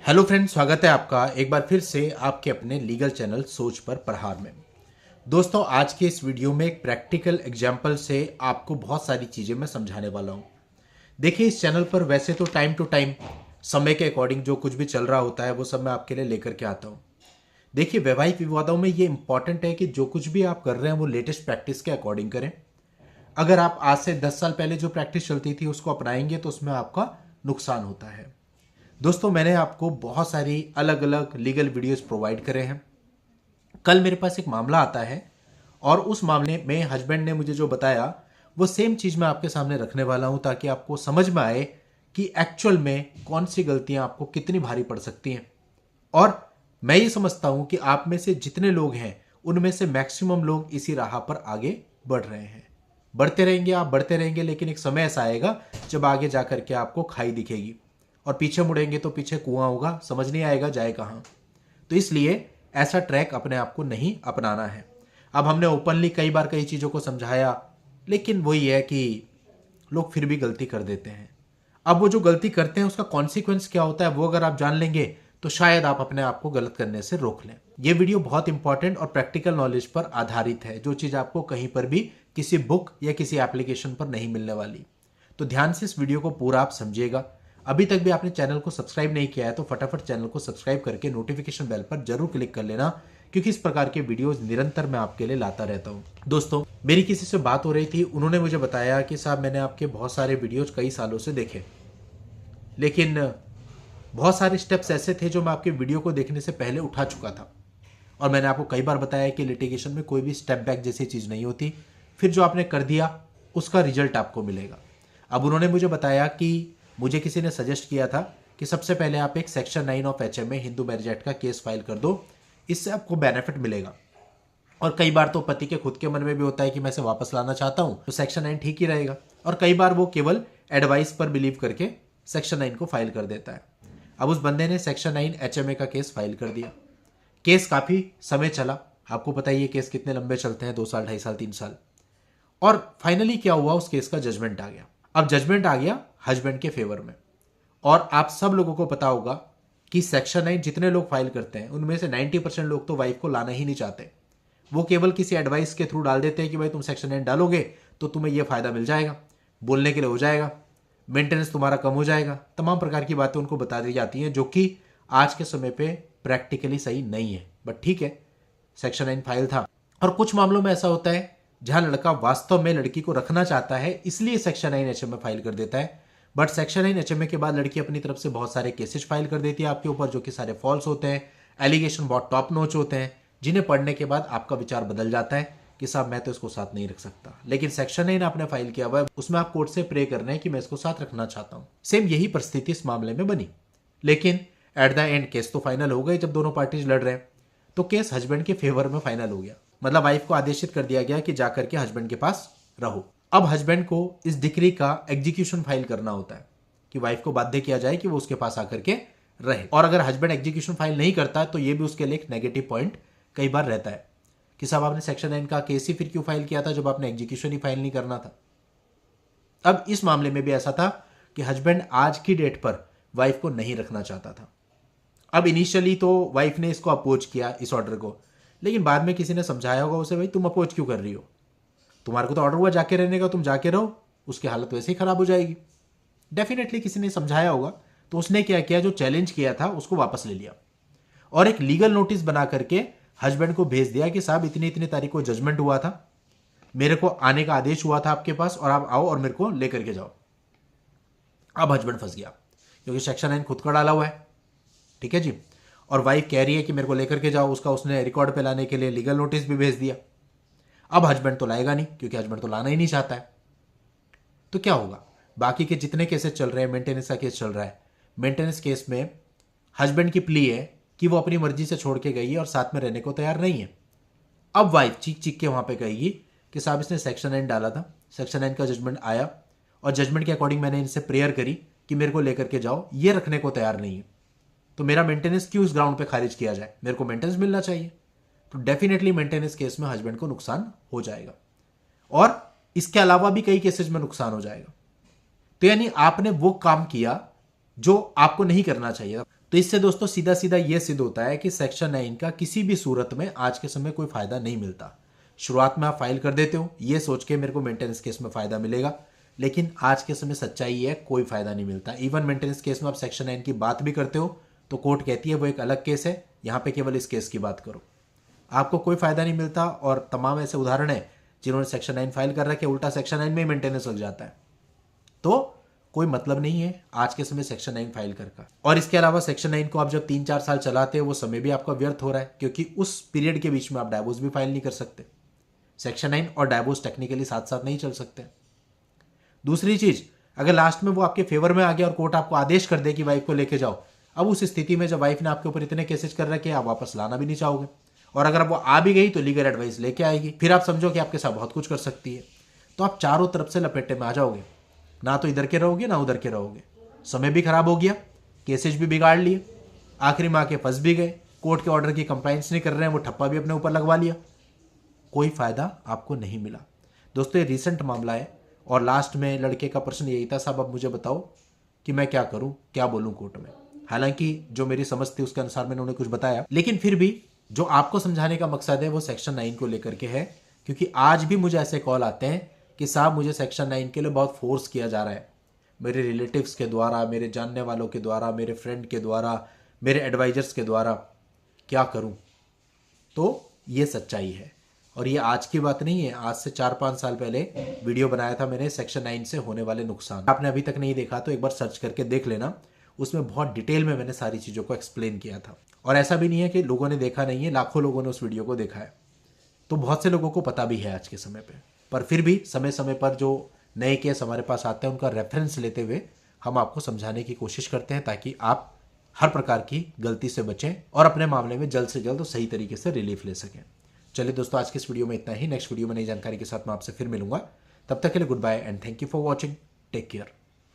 Hello friends, स्वागत है आपका एक बार फिर से आपके अपने लीगल चैनल सोच पर प्रहार में। दोस्तों, आज के इस वीडियो में एक प्रैक्टिकल एग्जाम्पल से आपको बहुत सारी चीज़ें मैं समझाने वाला हूँ। देखिए, इस चैनल पर वैसे तो टाइम टू टाइम समय के अकॉर्डिंग जो कुछ भी चल रहा होता है वो सब मैं आपके लिए लेकर के आता हूँ। देखिए, वैवाहिक विवादों में ये इंपॉर्टेंट है कि जो कुछ भी आप कर रहे हैं वो लेटेस्ट प्रैक्टिस के अकॉर्डिंग करें। अगर आप आज से 10 साल पहले जो प्रैक्टिस चलती थी उसको अपनाएंगे तो उसमें आपका नुकसान होता है। दोस्तों, मैंने आपको बहुत सारी अलग अलग लीगल वीडियोस प्रोवाइड करे हैं। कल मेरे पास एक मामला आता है और उस मामले में हस्बैंड ने मुझे जो बताया वो सेम चीज़ मैं आपके सामने रखने वाला हूं ताकि आपको समझ में आए कि एक्चुअल में कौन सी गलतियां आपको कितनी भारी पड़ सकती हैं। और मैं ये समझता हूं कि आप में से जितने लोग हैं उनमें से मैक्सिमम लोग इसी राह पर आगे बढ़ रहे हैं। बढ़ते रहेंगे, आप बढ़ते रहेंगे, लेकिन एक समय ऐसा आएगा जब आगे जाकर के आपको खाई दिखेगी और पीछे मुड़ेंगे तो पीछे कुआं होगा, समझ नहीं आएगा जाए कहां। तो इसलिए ऐसा ट्रैक अपने आप को नहीं अपनाना है। अब हमने ओपनली कई बार कई चीज़ों को समझाया, लेकिन वही है कि लोग फिर भी गलती कर देते हैं। अब वो जो गलती करते हैं उसका कॉन्सिक्वेंस क्या होता है वो अगर आप जान लेंगे तो शायद आप अपने आप को गलत करने से रोक लें। ये वीडियो बहुत इंपॉर्टेंट और प्रैक्टिकल नॉलेज पर आधारित है, जो चीज़ आपको कहीं पर भी किसी बुक या किसी एप्लीकेशन पर नहीं मिलने वाली। तो ध्यान से इस वीडियो को पूरा आप समझिएगा। अभी तक भी आपने चैनल को सब्सक्राइब नहीं किया है तो फटाफट चैनल को सब्सक्राइब करके नोटिफिकेशन बेल पर जरूर क्लिक कर लेना, क्योंकि इस प्रकार के वीडियोस निरंतर मैं आपके लिए लाता रहता हूं। दोस्तों, मेरी किसी से बात हो रही थी, उन्होंने मुझे बताया कि साहब मैंने आपके बहुत सारे वीडियोज कई सालों से देखे, लेकिन बहुत सारे स्टेप्स ऐसे थे जो मैं आपके वीडियो को देखने से पहले उठा चुका था। और मैंने आपको कई बार बताया कि लिटिगेशन में कोई भी स्टेप बैक जैसी चीज़ नहीं होती, फिर जो आपने कर दिया उसका रिजल्ट आपको मिलेगा। अब उन्होंने मुझे बताया कि मुझे किसी ने सजेस्ट किया था कि सबसे पहले आप एक section 9 of HMA Hindu marriage act का केस फाइल कर दो, इससे आपको बेनिफिट मिलेगा। और कई बार तो पति के खुद के मन में भी होता है कि मैं इसे वापस लाना चाहता हूं, तो सेक्शन 9 ठीक ही रहेगा। और कई बार वो केवल एडवाइस पर बिलीव करके सेक्शन 9 को फाइल कर देता है। अब उस बंदे ने सेक्शन 9 HMA का केस फाइल कर दिया। केस काफ़ी समय चला, आपको पता ही है केस कितने लंबे चलते हैं, 2 साल, 2.5 साल, 3 साल। और फाइनली क्या हुआ, उस केस का जजमेंट आ गया। अब जजमेंट आ गया हस्बैंड के फेवर में। और आप सब लोगों को पता होगा कि सेक्शन 9 जितने लोग फाइल करते हैं उनमें से 90% लोग तो वाइफ को लाना ही नहीं चाहते। वो केवल किसी एडवाइस के थ्रू डाल देते हैं कि भाई तुम सेक्शन 9 डालोगे तो तुम्हें यह फायदा मिल जाएगा, बोलने के लिए हो जाएगा, मेंटेनेंस तुम्हारा कम हो जाएगा, तमाम प्रकार की बातें उनको बता दी जाती हैं, जो कि आज के समय पे प्रैक्टिकली सही नहीं है। बट ठीक है, सेक्शन 9 फाइल था। और कुछ मामलों में ऐसा होता है जहां लड़का वास्तव में लड़की को रखना चाहता है, इसलिए सेक्शन 9 HMA फाइल कर देता है। बट सेक्शन 9 HMA के बाद लड़की अपनी तरफ से बहुत सारे केसेस फाइल कर देती है आपके ऊपर, जो कि सारे फॉल्स होते हैं, एलिगेशन बहुत टॉप नॉच होते हैं, जिन्हें पढ़ने के बाद आपका विचार बदल जाता है कि साहब मैं तो इसको साथ नहीं रख सकता। लेकिन सेक्शन 9 आपने फाइल किया हुआ है, उसमें आप कोर्ट से प्रे कर रहे हैं कि मैं इसको साथ रखना चाहता हूं। सेम यही परिस्थिति इस मामले में बनी, लेकिन एट द एंड केस तो फाइनल हो गई। जब दोनों पार्टीज लड़ रहे हैं तो केस हस्बैंड के फेवर में फाइनल हो गया। मतलब वाइफ को आदेशित कर दिया गया कि जाकर के हस्बैंड के पास रहो। अब हस्बैंड को इस डिक्री का एग्जीक्यूशन फाइल करना होता है कि वाइफ को बाध्य किया जाए कि वो उसके पास आकर के रहे। और अगर हस्बैंड एग्जीक्यूशन फाइल नहीं करता है तो ये भी उसके लिए एक नेगेटिव पॉइंट कई बार रहता है कि साहब आपने सेक्शन 9 का केस ही फिर क्यों फाइल किया था जब आपने एग्जीक्यूशन ही फाइल नहीं करना था। अब इस मामले में भी ऐसा था कि हस्बैंड आज की डेट पर वाइफ को नहीं रखना चाहता था। अब इनिशियली तो वाइफ ने इसको अपोज किया, इस ऑर्डर को, लेकिन बाद में किसी ने समझाया होगा उसे, भाई तुम अपोज क्यों कर रही हो, तुम्हारे को तो ऑर्डर हुआ जाके रहने का, तुम जाके रहो, उसकी हालत वैसे ही खराब हो जाएगी। डेफिनेटली किसी ने समझाया होगा, तो उसने क्या किया, जो चैलेंज किया था उसको वापस ले लिया और एक लीगल नोटिस बना करके हस्बैंड को भेज दिया कि साहब इतनी इतनी तारीख को जजमेंट हुआ था, मेरे को आने का आदेश हुआ था आपके पास और आप आओ और मेरे को लेकर के जाओ। अब हस्बैंड फंस गया क्योंकि सेक्शन 9 खुद का डाला हुआ है, ठीक है जी। और वाइफ कह रही है कि मेरे को लेकर के जाओ, उसका उसने रिकॉर्ड पे लाने के लिए लीगल नोटिस भी भेज दिया। अब हस्बैंड तो लाएगा नहीं क्योंकि हस्बैंड तो लाना ही नहीं चाहता है। तो क्या होगा, बाकी के जितने केसेस चल रहे हैं, मेंटेनेंस का केस चल रहा है, मेंटेनेंस केस में हस्बैंड की प्ली है कि वो अपनी मर्जी से छोड़ के गई है और साथ में रहने को तैयार नहीं है। अब वाइफ चीख चीख के वहां पे कहेगी कि साहब इसने सेक्शन 9 डाला था, सेक्शन 9 का जजमेंट आया और जजमेंट के अकॉर्डिंग मैंने इनसे प्रेयर करी कि मेरे को लेकर के जाओ, ये रखने को तैयार नहीं है, तो मेरा मेंटेनेंस क्यों इस ग्राउंड पे खारिज किया जाए, मेरे को मेंटेनेंस मिलना चाहिए। तो डेफिनेटली मेंटेनेंस केस में हस्बैंड को नुकसान हो जाएगा और इसके अलावा भी कई केसेस में नुकसान हो जाएगा। तो यानी आपने वो काम किया जो आपको नहीं करना चाहिए। तो तो इससे दोस्तों सीधा सीधा यह सिद्ध होता है कि सेक्शन 9 का किसी भी सूरत में आज के समय कोई फायदा नहीं मिलता। शुरुआत में आप फाइल कर देते हो ये सोच के मेरे को मेंटेनेंस केस में फायदा मिलेगा, लेकिन आज के समय सच्चाई है कोई फायदा नहीं मिलता। इवन मेंटेनेंस केस में आप सेक्शन 9 की बात भी करते हो तो कोर्ट कहती है वो एक अलग केस है, यहां पे केवल इस केस की बात करो। आपको कोई फायदा नहीं मिलता। और तमाम ऐसे उदाहरण है जिन्होंने सेक्शन 9 फाइल कर रखा है, उल्टा सेक्शन 9 में मेंटेनेंस लग जाता है। तो कोई मतलब नहीं है आज के समय सेक्शन 9 फाइल करके। और इसके अलावा सेक्शन 9 को आप जब 3-4 साल चलाते हैं वो समय भी आपका व्यर्थ हो रहा है, क्योंकि उस पीरियड के बीच में आप डाइवोर्स भी फाइल नहीं कर सकते। सेक्शन 9 और डाइवोर्स टेक्निकली साथ साथ नहीं चल सकते। दूसरी चीज, अगर लास्ट में वो आपके फेवर में आ गया और कोर्ट आपको आदेश कर दे कि वाइफ को लेके जाओ, अब उस स्थिति में जब वाइफ ने आपके ऊपर इतने केसेस कर रखे आप वापस लाना भी नहीं चाहोगे, और अगर वो आ भी गई तो लीगल एडवाइस लेके आएगी, फिर आप समझो कि आपके साथ बहुत कुछ कर सकती है। तो आप चारों तरफ से लपेटे में आ जाओगे, ना तो इधर के रहोगे ना उधर के रहोगे। समय भी खराब हो गया, केसेस भी बिगाड़ लिए, आखिरी में आके फंस भी गए, कोर्ट के ऑर्डर की कंप्लायंस नहीं कर रहे हैं, वो ठप्पा भी अपने ऊपर लगवा लिया, कोई फायदा आपको नहीं मिला। दोस्तों ये रिसेंट मामला है और लास्ट में लड़के का प्रश्न यही था, साहब अब मुझे बताओ कि मैं क्या करूं, क्या बोलूं कोर्ट में। हालांकि जो मेरी समझ थी उसके अनुसार मैंने उन्हें कुछ बताया, लेकिन फिर भी जो आपको समझाने का मकसद है वो सेक्शन 9 को लेकर के है। क्योंकि आज भी मुझे ऐसे कॉल आते हैं कि साहब मुझे सेक्शन 9 के लिए बहुत फोर्स किया जा रहा है, मेरे रिलेटिव्स के द्वारा, मेरे जानने वालों के द्वारा, मेरे फ्रेंड के द्वारा, मेरे एडवाइजर्स के द्वारा, क्या करूं। तो ये सच्चाई है और ये आज की बात नहीं है। आज से 4-5 साल पहले वीडियो बनाया था मैंने सेक्शन 9 से होने वाले नुकसान। आपने अभी तक नहीं देखा तो एक बार सर्च करके देख लेना, उसमें बहुत डिटेल में मैंने सारी चीज़ों को एक्सप्लेन किया था। और ऐसा भी नहीं है कि लोगों ने देखा नहीं है, लाखों लोगों ने उस वीडियो को देखा है। तो बहुत से लोगों को पता भी है आज के समय पे, पर फिर भी समय समय पर जो नए केस हमारे पास आते हैं उनका रेफरेंस लेते हुए हम आपको समझाने की कोशिश करते हैं, ताकि आप हर प्रकार की गलती से बचें और अपने मामले में जल्द से जल्द और सही तरीके से रिलीफ ले सकें। चलिए दोस्तों, आज की इस वीडियो में इतना ही। नेक्स्ट वीडियो में नई जानकारी के साथ मैं आपसे फिर मिलूंगा। तब तक के लिए good bye and thank you for watching. Take care.